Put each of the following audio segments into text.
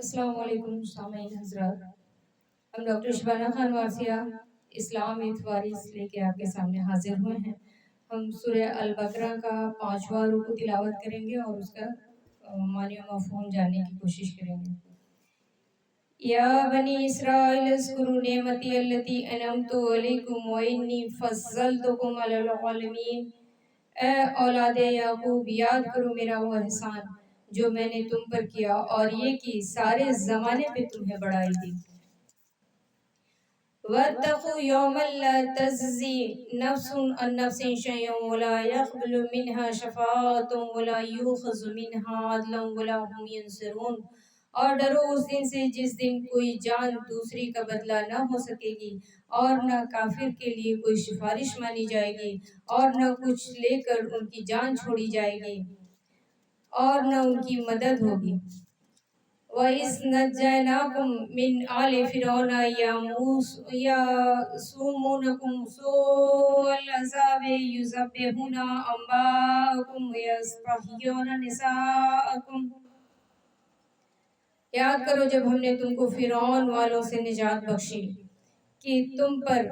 السلام علیکم سامعین حضرات، ہم ڈاکٹر شبانہ خان واسیہ اسلام اتوارث لے کے آپ کے سامنے حاضر ہوئے ہیں۔ ہم سورہ البقرہ کا 5واں رکوع تلاوت کریں گے اور اس کا معنی و مفہوم جاننے کی کوشش کریں گے۔ یا بنی اسرائیل اذکروا نعمتی التی انعمت علیکم وانی فضلتکم علی العالمین۔ اے اولاد یعقوب، یاد کرو میرا وہ احسان جو میں نے تم پر کیا اور یہ کہ سارے زمانے پہ تمہیں بڑائی دی۔ وَاتَّقُوا يَوْمًا لَا تَجْزِي نَفْسٌ عَن نَفْسٍ شَيْئًا وَلَا يَقْبَلُ مِنْهَا شَفَاعَةٌ وَلَا يُؤْخَذُ مِنْهَا عَدْلٌ وَلَا هُمْ يُنصَرُونَ۔ اور ڈرو اس دن سے جس دن کوئی جان دوسری کا بدلہ نہ ہو سکے گی، اور نہ کافر کے لیے کوئی سفارش مانی جائے گی، اور نہ کچھ لے کر ان کی جان چھوڑی جائے گی، اور نہ ان کی مدد ہوگی۔ وَإِذْ نَجَّيْنَاكُمْ مِنْ آلِ فِرْعَوْنَ يَسُومُونَكُمْ سُوءَ الْعَذَابِ يُذَبِّحُونَ أَبْنَاءَكُمْ وَيَسْتَحْيُونَ نِسَاءَكُمْ۔ یاد کرو جب ہم نے تم کو فرعون والوں سے نجات بخشی کہ تم پر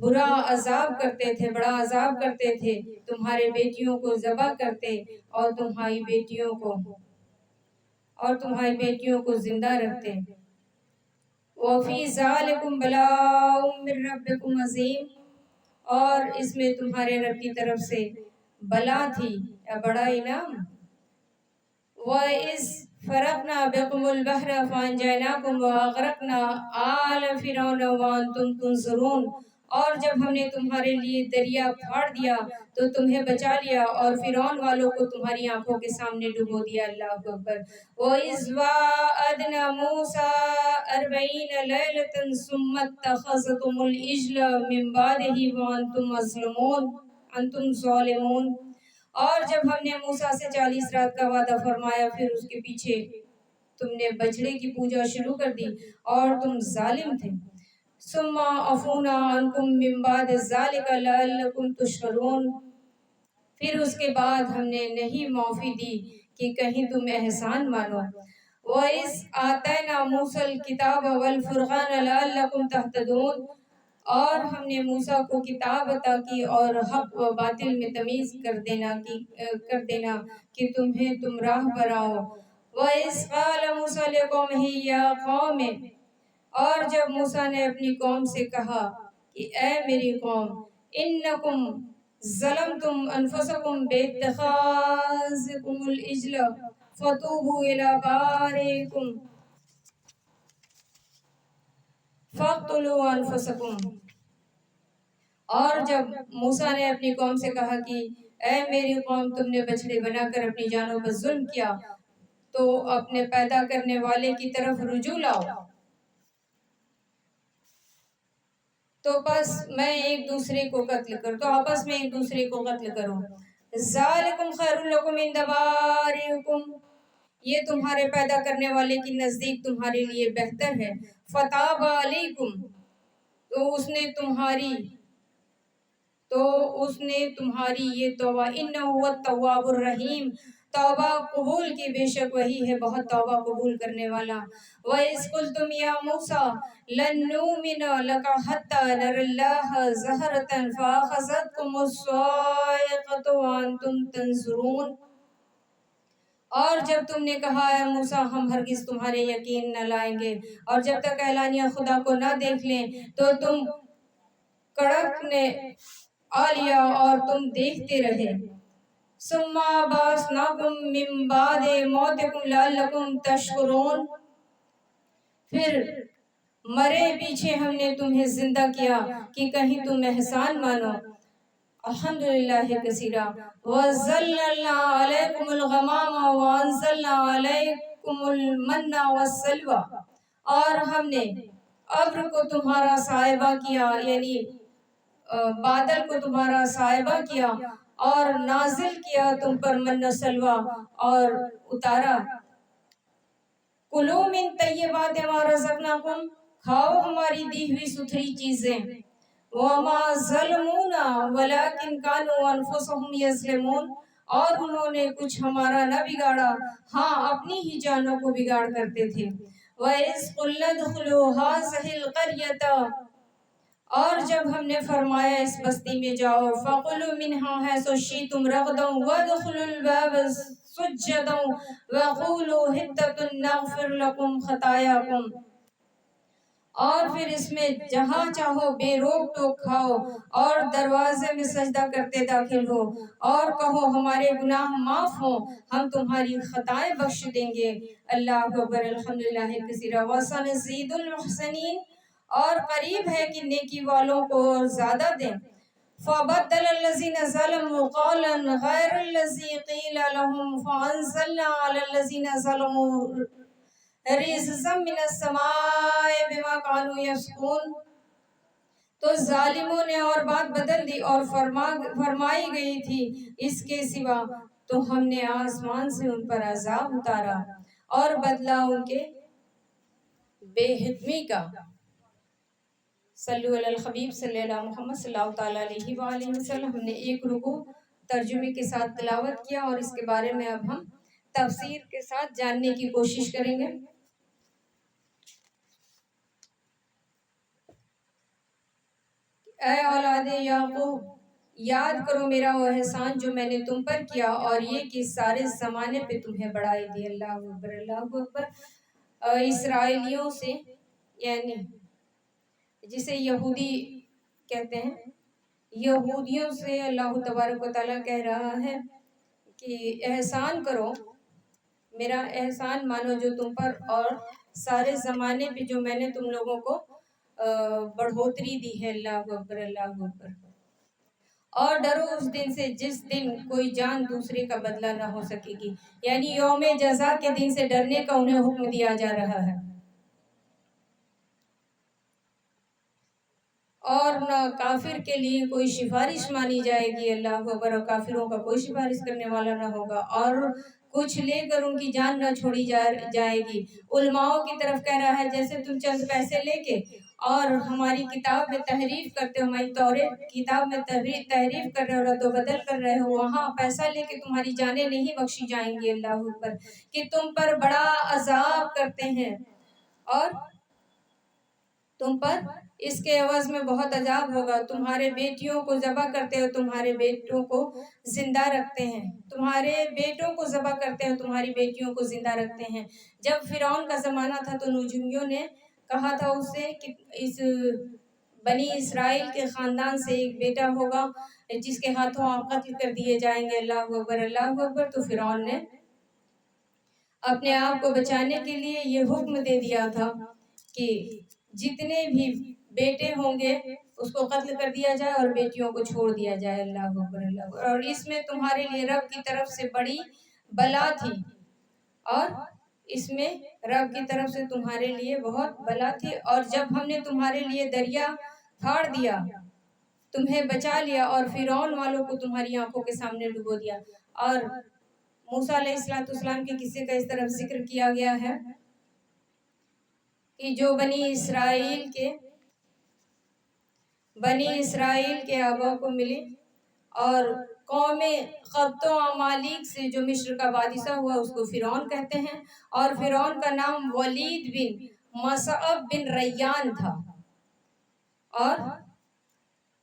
برا عذاب کرتے تھے، بڑا عذاب کرتے تھے، تمہارے بیٹیوں کو ذبح کرتے اور تمہاری بیٹیوں کو زندہ رکھتے۔ وَفِي ذَلِكُمْ بَلَاءٌ مِّن رَبِّكُمْ عَظِيمٌ، اور اس میں تمہارے رب کی طرف سے بلا تھی یا بڑا انعام۔ وَإِذْ فَرَقْنَا بِكُمُ الْبَحْرَ فَأَنْجَيْنَاكُمْ وَأَغْرَقْنَا آلَ فِرْعَوْنَ وَأَنْتُمْ تُنظَرُونَ، اور جب ہم نے تمہارے لیے دریا پھاڑ دیا تو تمہیں بچا لیا اور فرعون والوں کو تمہاری آنکھوں کے سامنے ڈبو دیا۔ اللہ اکبر۔ وَإِذْ وَعَدْنَا مُوسَىٰ 40 لَيْلَةً ثُمَّ اتَّخَذْتُمُ الْعِجْلَ مِن بَعْدِهِ وَأَنْتُمْ ظَالِمُونَ، اور جب ہم نے موسیٰ سے 40 رات کا وعدہ فرمایا پھر اس کے پیچھے تم نے بچڑے کی پوجا شروع کر دی اور تم ظالم تھے۔ ثم عفونا عنکم من بعد ذلک لعلکم تشکرون، پھر اس کے بعد ہم نے نہیں معافی دی کہ کہیں تم احسان مانو۔ وَإِذْ آتَيْنَا مُوسَى الْكِتَابَ وَالْفُرْقَانَ لَعَلَّكُمْ تَهْتَدُونَ، اور ہم نے موسیٰ کو کتاب عطا کی اور حق و باطل میں تمیز کر دینا کہ تم راہ پر آؤ۔ وَإِذْ قَالَ مُوسَىٰ لِقَوْمِهِ يَا قَوْمِ، اور جب موسیٰ نے اپنی قوم سے کہا کہ اے میری قوم، اِنَّكُمْ ظَلَمْتُمْ أَنفُسَكُمْ بِاتِّخَاذِكُمُ الْعِجْلَ فَتُوبُوا إِلَىٰ بَارِئِكُمْ فَاقْتُلُوا أَنفُسَكُمْ۔ اور جب موسیٰ نے اپنی قوم سے کہا کہ اے میری قوم، تم نے بچڑے بنا کر اپنی جانوں پر ظلم کیا تو اپنے پیدا کرنے والے کی طرف رجوع لاؤ، تو آپس میں ایک دوسرے کو قتل کرو۔ ذَلِكُمْ خَيْرٌ لَكُمْ عِندَ بَارِئِكُمْ، یہ تمہارے پیدا کرنے والے کی نزدیک تمہارے لیے بہتر ہے۔ فَتَابَ عَلَيْكُمْ، تو اس نے تمہاری یہ توبہ، إِنَّهُ هُوَ التَّوَّابُ الرَّحِيمُ، توبہ قبول کی بے شک وہی ہے بہت توبہ قبول کرنے والا۔ وَإِذْ قُلْتُمْ يَا مُوسَىٰ لَن نُّؤْمِنَ لَكَ حَتَّىٰ نَرَى اللَّهَ جَهْرَةً فَأَخَذَتْكُمُ الصَّاعِقَةُ وَأَنْتُمْ تَنظُرُونَ، اور جب تم نے کہا اے موسیٰ ہم ہرگز تمہارے یقین نہ لائیں گے اور جب تک اعلانیہ خدا کو نہ دیکھ لیں، تو تم کڑک نے آ لیا اور تم دیکھتے رہے۔ ثُمَّ بَعَثْنَاكُم مِّن بَعْدِ مَوْتِكُمْ لَعَلَّكُمْ تَشْكُرُونَ، پھر مرے پیچھے ہم نے تمہیں زندہ کیا کہ کہیں تم احسان مانو۔ الحمدللہ کثیرا۔ وَظَلَّلْنَا عَلَيْكُمُ الْغَمَامَ وَأَنزَلْنَا عَلَيْكُمُ الْمَنَّ وَالسَّلْوَىٰ، اور ہم نے ابر کو تمہارا صاحبہ کیا، یعنی بادل کو تمہارا صاحبہ کیا اور نازل کیا تم پر من و سلویٰ اور اتارا۔ کُلُوا مِن طَیِّبَاتِ مَا رَزَقْنَاکُمْ، کھاؤ ہماری دی ہوئی ستھری چیزیں۔ وَمَا ظَلَمُونَا وَلَٰكِن كَانُوا أَنفُسَهُمْ يَظْلِمُونَ، اور انہوں نے کچھ ہمارا نہ بگاڑا، ہاں اپنی ہی جانوں کو بگاڑ کرتے تھے۔ وَإِذْ قُلْنَا ادْخُلُوا هَٰذِهِ الْقَرْيَةَ، اور جب ہم نے فرمایا اس بستی میں جاؤ، فَقُلُوا مِنْهَا حَيْثُ شِئْتُمْ رَغَدًا وَادْخُلُوا الْبَابَ سُجَّدًا وَقُولُوا حِطَّةٌ نَغْفِرْ لَكُمْ خَطَايَاكُمْ، اور پھر اس میں جہاں چاہو بے روک ٹوک کھاؤ اور دروازے میں سجدہ کرتے داخل ہو، اور کہو ہمارے گناہ معاف ہوں، ہم تمہاری خطائیں بخش دیں گے۔ اللہ اکبر، الحمدللہ کثیرا وسنزید المحسنین، اور قریب ہے کہ نیکی والوں کو اور زیادہ دیں۔ فَبَدَّلَ الَّذِينَ ظَلَمُوا قَوْلًا غَيْرَ الَّذِي قِيلَ لَهُمْ فَأَنزَلْنَا عَلَى الَّذِينَ ظَلَمُوا رِجْزًا مِّنَ السَّمَاءِ بِمَا كَانُوا يَفْسُقُونَ، تو ظالموں نے اور بات بدل دی اور فرمائی گئی تھی اس کے سوا، تو ہم نے آسمان سے ان پر عذاب اتارا اور بدلہ ان کے بے حکمی کا۔ صلو علی الحبیب صلی اللہ محمد صلی اللہ تعالیٰ علیہ وآلہ وسلم۔ ہم نے ایک رکوع ترجمے کے ساتھ تلاوت کیا اور اس کے بارے میں اب ہم تفسیر کے ساتھ جاننے کی کوشش کریں گے۔ اے اولاد یعقوب، یاد کرو میرا وہ احسان جو میں نے تم پر کیا، اور یہ کہ سارے زمانے پہ تمہیں بڑھائی دی۔ اللہ اکبر، اللہ اکبر۔ اسرائیلیوں سے، یعنی جسے یہودی کہتے ہیں، یہودیوں سے اللہ تبارک و تعالیٰ کہہ رہا ہے کہ احسان کرو، میرا احسان مانو جو تم پر، اور سارے زمانے پہ جو میں نے تم لوگوں کو بڑھوتری دی ہے۔ اللہ اکبر، اللہ اکبر۔ اور ڈرو اس دن سے جس دن کوئی جان دوسرے کا بدلہ نہ ہو سکے گی، یعنی یوم جزا کے دن سے ڈرنے کا انہیں حکم دیا جا رہا ہے۔ اور نہ کافر کے لیے کوئی سفارش مانی جائے گی، اللہ اکبر، اور کافروں کا کوئی سفارش کرنے والا نہ ہوگا، اور کچھ لے کر ان کی جان نہ چھوڑی جائے گی۔ علماؤں کی طرف کہہ رہا ہے جیسے تم چند پیسے لے کے اور ہماری کتاب میں تحریف کرتے ہو، ہماری توریت کتاب میں تحریف کر رہے ہو، رد و بدل کر رہے ہو، وہاں پیسہ لے کے تمہاری جانیں نہیں بخشی جائیں گی، اللہ اکبر، کہ تم پر بڑا عذاب کرتے ہیں، اور تم پر اس کے عوض میں بہت عذاب ہوگا۔ تمہارے بیٹیوں کو ذبح کرتے ہو، تمہارے بیٹوں کو زندہ رکھتے ہیں، تمہارے بیٹوں کو ذبح کرتے ہو، تمہاری بیٹیوں کو زندہ رکھتے ہیں۔ جب فرعون کا زمانہ تھا تو نجومیوں نے کہا تھا اس سے کہ اس بنی اسرائیل کے خاندان سے ایک بیٹا ہوگا جس کے ہاتھوں آپ قتل کر دیے جائیں گے۔ اللہ اکبر، اللہ اکبر۔ تو فرعون نے اپنے آپ کو بچانے کے لیے یہ حکم دے دیا تھا کہ جتنے بھی بیٹے ہوں گے اس کو قتل کر دیا جائے اور بیٹیوں کو چھوڑ دیا جائے۔ اللہ اکبر، اللہ اکبر۔ اور اس میں تمہارے لیے رب کی طرف سے بڑی بلا تھی، اور اس میں رب کی طرف سے تمہارے لیے بہت بلا تھی، اور جب ہم نے تمہارے لیے دریا پھاڑ دیا، تمہیں بچا لیا، اور فرعون والوں کو تمہاری آنکھوں کے سامنے ڈبو دیا۔ اور موسیٰ علیہ السلام کے قصے کا اس طرف ذکر کیا گیا ہے کہ جو بنی اسرائیل کے آباء کو ملی، اور قوم قبط و عمالیق سے جو مصر کا بادشاہ ہوا اس کو فرعون کہتے ہیں، اور فرعون کا نام ولید بن مصعب بن ریان تھا، اور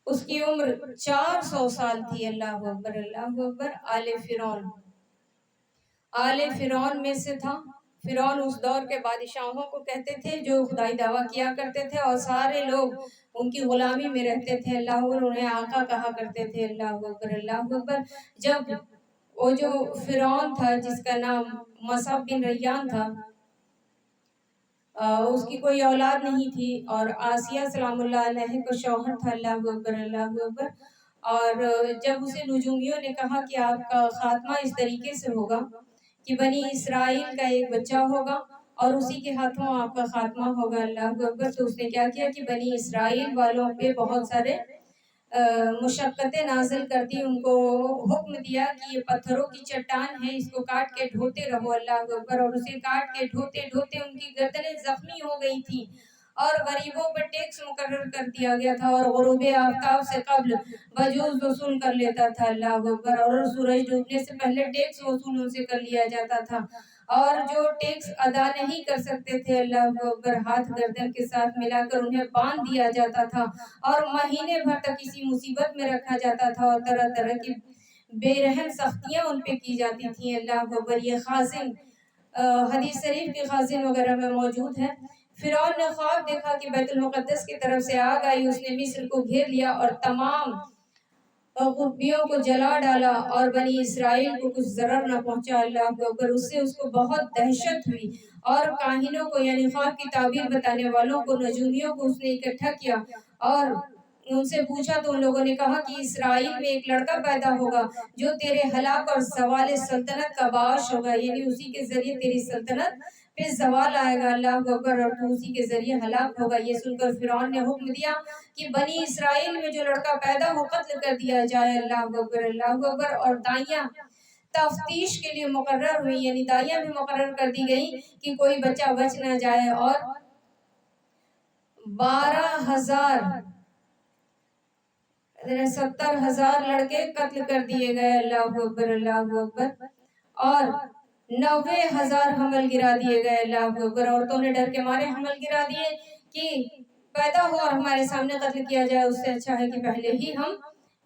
اس کی عمر 400 سال تھی۔ اللہ اکبر، اللہ اکبر۔ آل فرعون میں سے تھا۔ فرعون اس دور کے بادشاہوں کو کہتے تھے جو خدائی دعویٰ کیا کرتے تھے، اور سارے لوگ ان کی غلامی میں رہتے تھے۔ اللہ اکبر، انہیں آقا کہا کرتے تھے۔ اللہ اکبر، اللہ اکبر۔ جب وہ جو فرعون تھا جس کا نام مصعب بن ریان تھا، اس کی کوئی اولاد نہیں تھی، اور آسیہ سلام اللہ علیہ کا شوہر تھا۔ اللہ اکبر، اللہ اکبر۔ اور جب اسے نجومیوں نے کہا کہ آپ کا خاتمہ اس طریقے سے ہوگا کہ بنی اسرائیل کا ایک بچہ ہوگا اور اسی کے ہاتھوں آپ کا خاتمہ ہوگا، اللہ اکبر، تو اس نے کیا کیا کہ بنی اسرائیل والوں پہ بہت سارے مشقتیں نازل کر دی، ان کو حکم دیا کہ یہ پتھروں کی چٹان ہے، اس کو کاٹ کے ڈھوتے رہو۔ اللہ اکبر۔ اور اسے کاٹ کے ڈھوتے ڈھوتے ان کی گردنیں زخمی ہو گئی تھی، اور غریبوں پر ٹیکس مقرر کر دیا گیا تھا، اور غروب آفتاب سے قبل بجوز وصول کر لیتا تھا، اللہ اکبر، اور سورج ڈوبنے سے پہلے ٹیکس وصول ان سے کر لیا جاتا تھا، اور جو ٹیکس ادا نہیں کر سکتے تھے اللہ اکبر ہاتھ گردن کے ساتھ ملا کر انہیں باندھ دیا جاتا تھا، اور مہینے بھر تک کسی مصیبت میں رکھا جاتا تھا، اور طرح طرح کی بے رحم سختیاں ان پہ کی جاتی تھیں، اللہ اکبر۔ یہ خازن حدیث شریف کے خازن وغیرہ میں موجود ہے۔ فرعون نے خواب دیکھا کہ بیت المقدس کی طرف سے آگ آئی، اس نے مصر کو گھیر لیا اور تمام قطبیوں کو جلا ڈالا، اور بنی اسرائیل کو کچھ ضرر نہ پہنچا، اللہ اکبر۔ اس سے اس کو بہت دہشت ہوئی، اور کاہنوں کو یعنی خواب کی تعبیر بتانے والوں کو، نجومیوں کو اس نے اکٹھا کیا اور ان سے پوچھا، تو ان لوگوں نے کہا کہ اسرائیل میں ایک لڑکا پیدا ہوگا جو تیرے ہلاک اور زوال سلطنت کا باعث ہوگا، یعنی اسی کے ذریعے تیری سلطنت پہ زوال آئے گا، اللہ اکبر، اور تو اسی کے ذریعے ہلاک ہوگا۔ یہ سن کر فرعون نے حکم دیا کہ بنی اسرائیل میں جو لڑکا پیدا ہو قتل کر دیا جائے، اللہ اکبر، اللہ اکبر۔ اور دائیاں تفتیش کے لیے مقرر ہوئی، یعنی دائیاں بھی مقرر کر دی گئی کہ کوئی بچہ بچ نہ جائے، اور 70,000 لڑکے قتل کر دیے گئے، اللہ اکبر، اللہ اکبر، اور 90,000 حمل گرا دیے گئے، اللہ اکبر۔ عورتوں نے ڈر کے مارے حمل گرا دیے کہ پیدا ہو اور ہمارے سامنے قتل کیا جائے، اس سے اچھا ہے کہ پہلے ہی ہم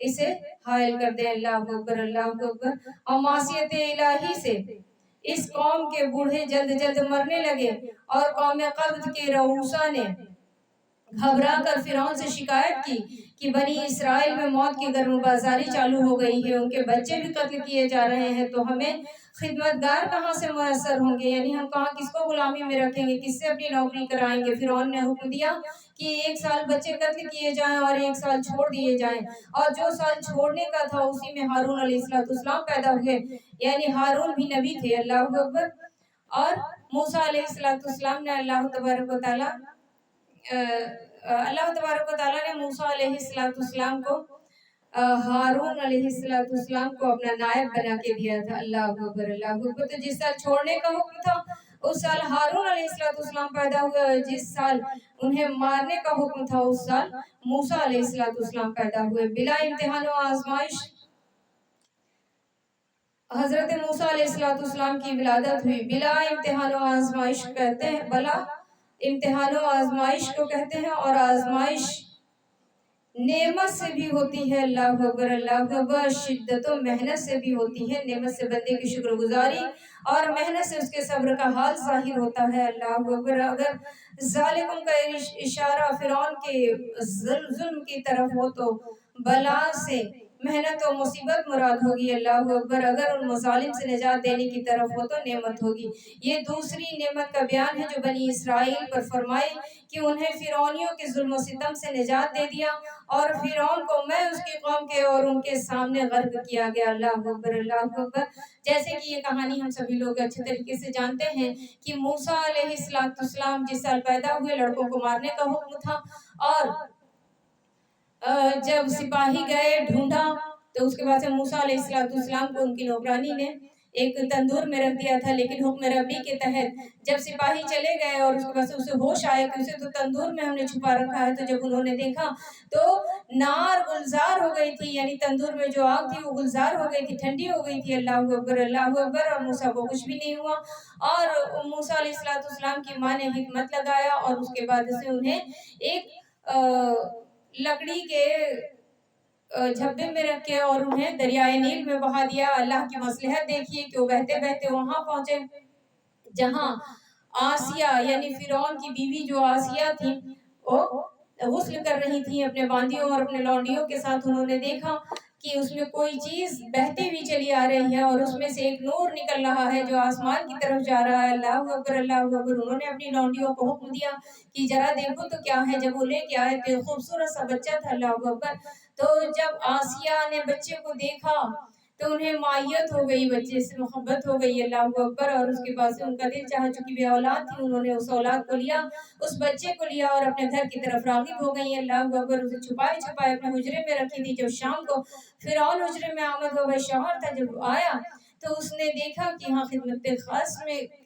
اسے حائل کر دیں، اللہ اکبر، اللہ اکبر۔ اور معصیت الہی سے اس قوم کے بوڑھے جلد جلد مرنے لگے، اور قوم قبط کے رؤوسا نے گھبرا کر فرعون سے شکایت کی کہ بنی اسرائیل میں موت کی گرم بازاری چالو ہو گئی ہے، ان کے بچے بھی قتل کیے جا رہے ہیں، تو ہمیں خدمتگار کہاں سے میسر ہوں گے، یعنی ہم کہاں کس کو غلامی میں رکھیں گے، کس سے اپنی نوکری کرائیں گے۔ فرعون نے حکم دیا کہ 1 سال بچے قتل کیے جائیں اور 1 سال چھوڑ دیے جائیں، اور جو سال چھوڑنے کا تھا اسی میں ہارون علیہ السلام پیدا ہوئے، یعنی ہارون بھی نبی تھے، اللہ اکبر۔ اور موسیٰ علیہ السلام نے اللہ تبارک و تعالیٰ نے موسیٰ علیہ السلام کو ہارون علیہ السلام کو اپنا نائب بنا کے دیا تھا، اللہ اکبر، اللہ اکبر۔ تو جس سال چھوڑنے کا حکم تھا اس سال ہارون علیہ السلام پیدا ہوئے، اور جس سال انہیں مارنے کا حکم تھا اس سال موسیٰ علیہ السلام پیدا ہوئے۔ بلا امتحان و آزمائش حضرت موسیٰ علیہ السلام کی ولادت ہوئی، بلا امتحان و آزمائش کہتے ہیں، بلا امتحان و آزمائش کو کہتے ہیں، اور آزمائش نعمت سے بھی ہوتی ہے، اللہ اکبر، اللہ اکبر، شدت و محنت سے بھی ہوتی ہے۔ نعمت سے بندے کی شکر گزاری اور محنت سے اس کے صبر کا حال ظاہر ہوتا ہے، اللہ اکبر۔ اگر ذالکم کا اشارہ فرعون کے ظلم کی طرف ہو تو بلا سے محنت و مصیبت مراد ہوگی، اللہ اکبر۔ اگر ان مظالم سے نجات دینے کی طرف ہو تو نعمت ہوگی۔ یہ دوسری نعمت کا بیان ہے جو بنی اسرائیل پر فرمائی کہ انہیں فرعونیوں کے ظلم و ستم سے نجات دے دیا، اور فرعون کو میں اس کی قوم کے اور ان کے سامنے غرق کیا گیا، اللہ اکبر، اللہ اکبر۔ جیسے کہ یہ کہانی ہم سبھی لوگ اچھے طریقے سے جانتے ہیں کہ موسیٰ علیہ السلام جس سال پیدا ہوئے لڑکوں کو مارنے کا حکم تھا، اور جب سپاہی گئے ڈھونڈا تو اس کے بعد سے موسیٰ علیہ السلام کو ان کی نوکرانی نے ایک تندور میں رکھ دیا تھا، لیکن حکم ربی کے تحت جب سپاہی چلے گئے اور اس کے بعد سے اسے ہوش آیا کہ اسے تو تندور میں ہم نے چھپا رکھا ہے، تو جب انہوں نے دیکھا تو نار گلزار ہو گئی تھی، یعنی تندور میں جو آگ تھی وہ گلزار ہو گئی تھی، ٹھنڈی ہو گئی تھی، اللہ اکبر، اللہ اکبر۔ اور موسیٰ کو کچھ بھی نہیں ہوا، اور موسیٰ علیہ السلام کی ماں نے حکمت لگایا اور اس کے بعد سے انہیں ایک لکڑی کے جھبے میں رکھے اور انہیں دریائے نیل میں بہا دیا۔ اللہ کی مصلحت دیکھیے کہ وہ بہتے بہتے وہاں پہنچے جہاں آسیہ یعنی فرعون کی بیوی جو آسیہ تھی وہ غسل کر رہی تھی اپنے باندیوں اور اپنے لونڈیوں کے ساتھ۔ انہوں نے دیکھا کہ اس میں کوئی چیز بہتی ہوئی چلی آ رہی ہے اور اس میں سے ایک نور نکل رہا ہے جو آسمان کی طرف جا رہا ہے، اللہ اکبر، اللہ اکبر۔ انہوں نے اپنی لونڈیوں کو حکم دیا کہ ذرا دیکھو تو کیا ہے، جب وہ لے کے آئے تو خوبصورت سا بچہ تھا، اللہ اکبر۔ تو جب آسیہ نے بچے کو دیکھا تو انہیں مائیت ہو گئی، بچے سے محبت ہو گئی، اللہ اکبر۔ اور اس کے بعد سے ان کا دل چاہا، چونکہ بے اولاد تھی، انہوں نے اس اولاد کو لیا، اس بچے کو لیا اور اپنے گھر کی طرف راغب ہو گئی، اللہ اکبر۔ اسے چھپائے چھپائے اپنے حجرے میں رکھی تھی۔ جب شام کو فرعون حجرے میں آمد ہو گئے، شوہر تھا، جب آیا تو اس نے دیکھا کہ ہاں خدمت خاص میں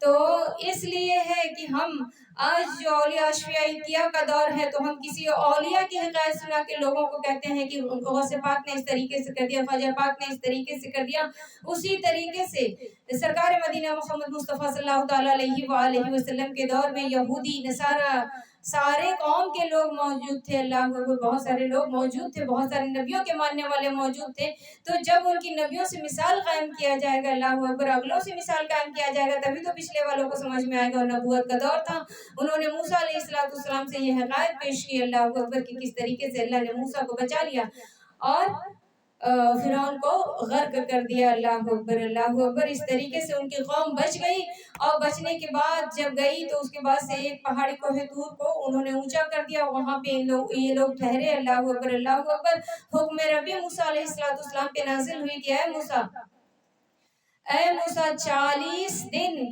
تو اس لیے ہے کہ ہم آج جو اولیاء اشفیائیہ کا دور ہے تو ہم کسی اولیاء کی حکایت سنا کے لوگوں کو کہتے ہیں کہ غوث پاک نے اس طریقے سے کر دیا، خواجہ پاک نے اس طریقے سے کر دیا۔ اسی طریقے سے سرکار مدینہ محمد مصطفیٰ صلی اللہ تعالیٰ علیہ وآلہ وسلم کے دور میں یہودی نصارہ سارے قوم کے لوگ موجود تھے، اللہ اکبر، بہت سارے لوگ موجود تھے، بہت سارے نبیوں کے ماننے والے موجود تھے۔ تو جب ان کی نبیوں سے مثال قائم کیا جائے گا، اللہ اکبر، اگلوں سے مثال قائم کیا جائے گا، تبھی تو پچھلے والوں کو سمجھ میں آئے گا۔ اور نبوت کا دور تھا، انہوں نے موسیٰ علیہ السلام سے یہ حقائق پیش کی، اللہ اکبر، کہ کس طریقے سے اللہ نے موسیٰ کو بچا لیا اور فرعون کو غرق کر دیا، اللہ اکبر، اللہ اکبر۔ اس طریقے سے ان کی قوم بچ گئی، اور بچنے کے بعد جب گئی تو اس کے بعد سے ایک پہاڑی کوہ طور کو انہوں نے اونچا کر دیا، وہاں پہ یہ لوگ ٹھہرے، اللہ اکبر، اللہ اکبر۔ حکم ربی موسیٰ علیہ السلام پہ نازل ہوئی کہ اے موسیٰ 40 دن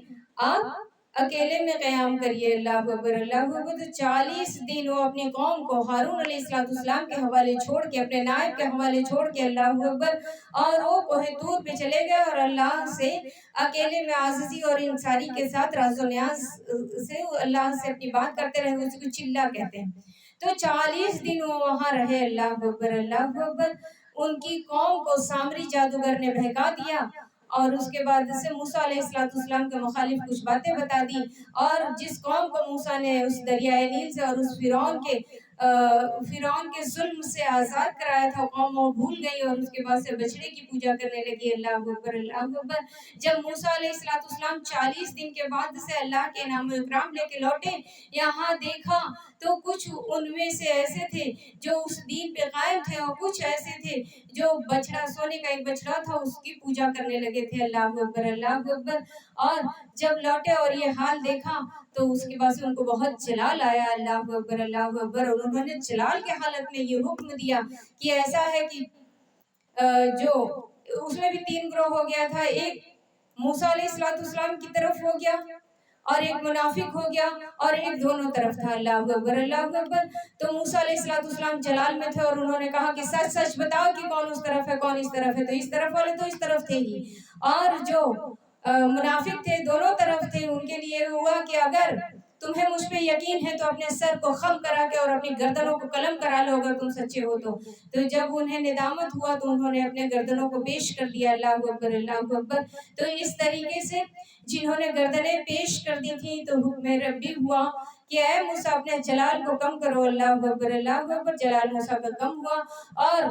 آپ اکیلے میں قیام کریے، اللہ اکبر، اللہ اکبر۔ تو 40 دن وہ اپنی قوم کو ہارون علیہ السلام کے حوالے چھوڑ کے، اپنے نائب کے حوالے چھوڑ کے، اللہ اکبر، اور وہ کوہ طور پہ چلے گئے اور اللہ سے اکیلے میں عاجزی اور انکساری کے ساتھ راز و نیاز سے اللہ سے اپنی بات کرتے رہے، اس کو چلا کہتے ہیں۔ تو 40 دن وہ وہاں رہے، اللہ اکبر، اللہ اکبر۔ ان کی قوم کو سامری جادوگر نے بہکا دیا، اور اس کے بعد سے موسیٰ علیہ السلام کے مخالف کچھ باتیں بتا دی، اور جس قوم کو موسیٰ نے اس دریائے نیل سے اور اس فرعون کے ظلم سے آزاد کرایا تھا، قوم وہ بھول گئی اور اس کے بعد سے بچڑے کی پوجا کرنے لگی، اللہ اکبر، اللہ اکبر۔ جب موسیٰ علیہ السلام 40 دن کے بعد سے اللہ کے انعام و اکرام لے کے لوٹے، یہاں دیکھا تو کچھ ان میں سے ایسے تھے جو اس دین پہ قائم تھے، اور کچھ ایسے تھے جو بچڑا، سونے کا ایک بچڑا تھا، اس کی پوجا کرنے لگے تھے، اللہ اکبر، اللہ اکبر۔ اور جب لوٹے اور یہ حال دیکھا تو اس کے بعد سے ان کو بہت جلال آیا، اللہ اکبر، اللہ اکبر، اور انہوں نے جلال کے حالت میں یہ حکم دیا کہ ایسا ہے کہ جو اس میں بھی 3 گروہ ہو گیا تھا، ایک موسیٰ علیہ السلام کی طرف ہو گیا، اور ایک منافق ہو گیا، اور ایک دونوں طرف تھا، اللہ اکبر، اللہ اکبر۔ تو موسیٰ علیہ السلام جلال میں تھے اور انہوں نے کہا کہ سچ سچ بتاؤ کہ کون اس طرف ہے، کون اس طرف ہے۔ تو اس طرف والے تو اس طرف تھے ہی، اور جو منافق تھے دونوں طرف تھے، ان کے لیے ہوا کہ اگر تمہیں مجھ پہ یقین ہے تو اپنے سر کو خم کرا کے اور اپنی گردنوں کو قلم کرا لو، اگر تم سچے ہو تو۔ تو جب انہیں ندامت ہوا تو انہوں نے اپنے گردنوں کو پیش کر دیا، اللہ اکبر، اللہ اکبر۔ تو اس طریقے سے جنہوں نے گردنیں پیش کر دی تھیں تو حکم ربی ہوا کہ اے موسیٰ اپنے جلال کو کم کرو، اللہ اکبر، اللہ اکبر۔ جلال موسیٰ کا کم ہوا، اور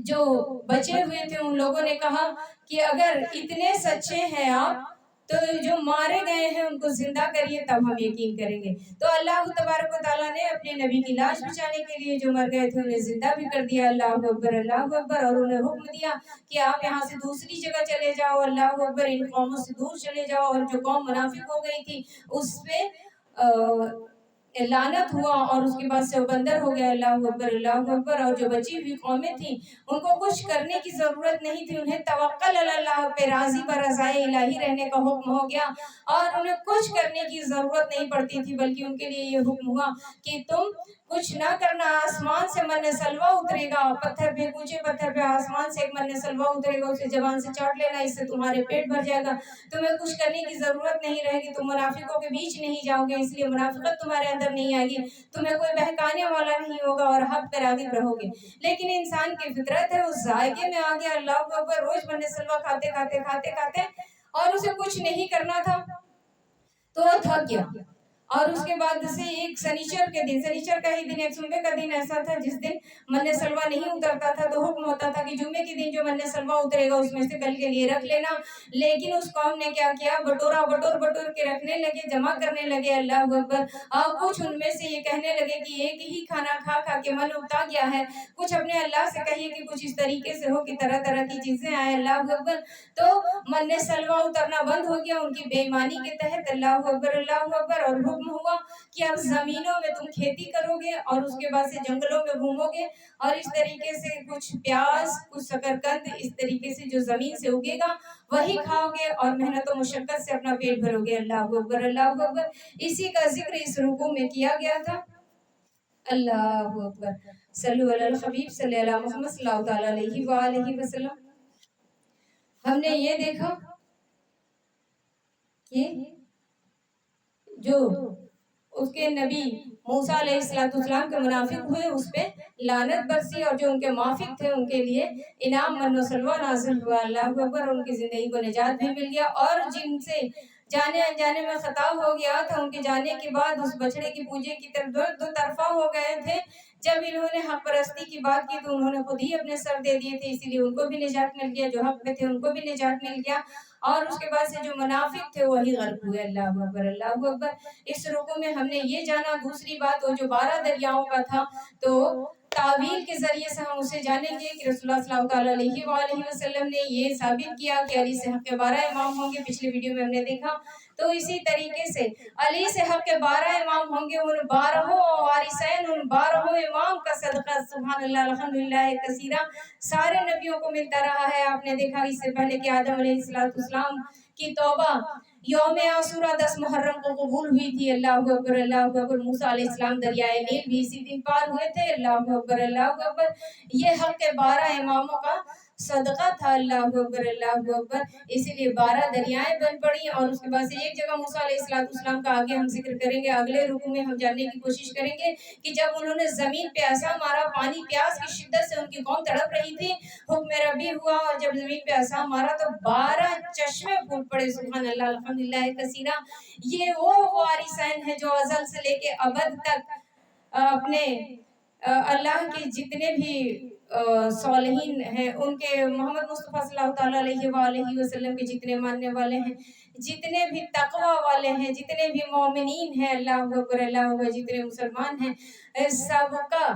جو بچے ہوئے تھے ان لوگوں نے کہا کہ اگر اتنے سچے ہیں آپ تو جو مارے گئے ہیں ان کو زندہ کریے، تب ہم یقین کریں گے۔ تو اللہ تبارک و تعالیٰ نے اپنے نبی کی لاش بچانے کے لیے جو مر گئے تھے انہیں زندہ بھی کر دیا، اللہ اکبر، اللہ اکبر۔ اور انہیں حکم دیا کہ آپ یہاں سے دوسری جگہ چلے جاؤ، اللہ اکبر، ان قوموں سے دور چلے جاؤ۔ اور جو قوم منافق ہو گئی تھی اس پہ لعنت ہوا، اور اس کے بعد سے وہ بندر ہو گیا، اللہ اکبر، اللہ اکبر۔ اور جو بچی ہوئی قومیں تھیں ان کو کچھ کرنے کی ضرورت نہیں تھی، انہیں توکل علی اللہ پہ راضی پر رضائے الہی رہنے کا حکم ہو گیا، اور انہیں کچھ کرنے کی ضرورت نہیں پڑتی تھی، بلکہ ان کے لیے یہ حکم ہوا کہ تم کچھ نہ کرنا، آسمان سے من سلوہ اترے گا، پتھر پہ، اونچے پتھر پہ آسمان سے ایک من سلوہ اترے گا، اسے زبان سے چاٹ لینا، اس سے تمہارے پیٹ بھر جائے گا، تمہیں کچھ کرنے کی ضرورت نہیں رہے گی، تم منافقوں کے بیچ نہیں جاؤ گے، اس لیے منافقت تمہارے اندر نہیں آئے گی، تمہیں کوئی بہکانے والا نہیں ہوگا، اور حق پہ راغب رہو گے۔ لیکن انسان کی فطرت ہے، اس ذائقے میں آ گیا، اللہ کے اوپر روز من سلوہ کھاتے کھاتے کھاتے کھاتے، اور اسے کچھ نہیں کرنا تھا تو وہ تھک گیا۔ اور اس کے بعد سے ایک سنیچر کے دن، سنیچر کا ہی دن، ایک جمعے کا دن ایسا تھا جس دن من سلوہ نہیں اترتا تھا، تو حکم ہوتا تھا کہ جمعے کے دن جو من سلوہ اترے گا اس میں سے کل کے لیے رکھ لینا۔ لیکن اس قوم نے کیا کیا، بٹورا بٹور بٹور کے رکھنے لگے، جمع کرنے لگے، اللہ اکبر۔ اور کچھ ان میں سے یہ کہنے لگے کہ ایک ہی کھانا کھا کھا کے من اکتا گیا ہے، کچھ اپنے اللہ سے کہیے کہ کچھ اس طریقے سے ہو کہ طرح طرح کی چیزیں آئیں، اللہ اکبر۔ تو من سلوہ اترنا بند ہو گیا ان کی بے ایمانی کے تحت، اللہ اکبر، اللہ اکبر۔ اور حکم ہوا کہ اب زمینوں میں تم کھیتی کرو گے، اور اس کے بعد سے جنگلوں میں گھومو گے، اور اس طریقے سے کچھ پیاز، کچھ شکرقند، اس طریقے سے جو زمین سے اگے گا وہی کھاؤ گے، اور محنت و مشقت سے اپنا پیٹ بھرو گے، اللہ اکبر، اللہ اکبر۔ اسی کا ذکر اس رکوع میں کیا گیا تھا، اللہ اکبر۔ صلو علی الحبیب صلی اللہ محمد صلی اللہ تعالیٰ علیہ وآلہ وسلم۔ ہم نے یہ دیکھا کہ جو اس کے نبی موسیٰ علیہ السلام کے منافق ہوئے اس پہ لعنت برسی، اور جو ان کے موافق تھے ان کے لیے انعام من و سلوہ نازل ہوا، اللہ اکبر، ان کی زندگی کو نجات بھی مل گیا۔ اور جن سے جانے انجانے میں خطا ہو گیا تھا، ان کے جانے کے بعد اس بچڑے کی پوجے کی طرف دو طرفہ ہو گئے تھے، جب انہوں نے حق پرستی کی بات کی تو انہوں نے خود ہی اپنے سر دے دیے تھے، اسی لیے ان کو بھی نجات مل گیا، جو حق پہ تھے ان کو بھی نجات مل گیا، اور اس کے بعد سے جو منافق تھے وہی غرق ہوئے۔ اللہ اکبر، اللہ اکبر۔ اس رکوع میں ہم نے یہ جانا، دوسری بات وہ جو 12 دریاؤں کا تھا، تو تعویل کے ذریعے سے ہم اسے جانیں گے کہ رسول اللہ صلی اللہ علیہ وآلہ وسلم نے یہ ثابت کیا کہ علی سے حق کے 12 امام ہوں گے، پچھلے ویڈیو میں ہم نے دیکھا۔ تو اسی طریقے سے علی سے حق کے 12 امام ہوں گے، ان 12 وارثین، ان 12 امام کا صدقہ سبحان اللہ الحمدللہ کثیرہ سارے نبیوں کو ملتا رہا ہے۔ آپ نے دیکھا اس سے پہلے کہ آدم علیہ السلام کی توبہ یوم عاشورہ 10 محرم کو قبول ہوئی تھی، اللہ اکبر، اللہ اکبر۔ موسیٰ علیہ السلام دریائے نیل بھی اسی دن پار ہوئے تھے، اللہ اکبر، اللہ اکبر۔ یہ حق کے 12 اماموں کا صدقہ تھا، اللہ اکبر، اللہ اکبر۔ اسی لیے 12 دریائیں بن پڑی، اور اس کے بعد سے ایک جگہ موسیٰ علیہ السلام کا آگے ہم ذکر کریں گے، اگلے رکوع میں ہم جاننے کی کوشش کریں گے کہ جب انہوں نے زمین پہ عصا مارا، پانی پیاس کی شدت سے ان کی قوم تڑپ رہی تھی، حکم ربی ہوا، اور جب زمین پہ عصا مارا تو 12 چشمے پھوٹ پڑے، سبحان اللہ الحمدللہ کثیرہ۔ یہ وہ وارثین ہیں جو ازل سے لے کے ابد تک اپنے اللہ کے جتنے بھی صالحین ہیں، ان کے محمد مصطفیٰ صلی اللہ علیہ وآلہ وسلم کے جتنے ماننے والے ہیں، جتنے بھی تقوی والے ہیں، جتنے بھی مومنین ہیں، اللہ اکبر، اللہ اکبر، جتنے مسلمان ہیں، سب کا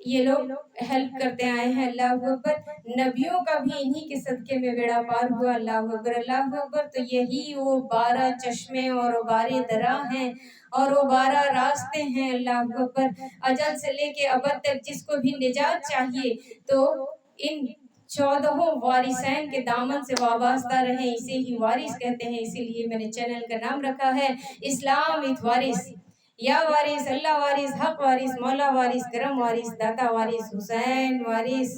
یہ لوگ ہیلپ کرتے آئے ہیں، اللہ اکبر۔ نبیوں کا بھی انہی کے صدقے میں بیڑا پار ہوا، اللہ اکبر، اللہ اکبر۔ تو یہی وہ 12 چشمے اور وہ 12 درہ ہیں اور وہ 12 راستے ہیں، اللہ اکبر۔ اجل سے لے کے ابد تک جس کو بھی نجات چاہیے تو ان 14 وارثین کے دامن سے وابستہ رہیں، اسے ہی وارث کہتے ہیں، اسی لیے میں نے چینل کا نام رکھا ہے اسلام وتھ وارث۔ یا وارث، اللہ وارث، حق وارث، مولا وارث، کرم وارث، داتا وارث، حسین وارث۔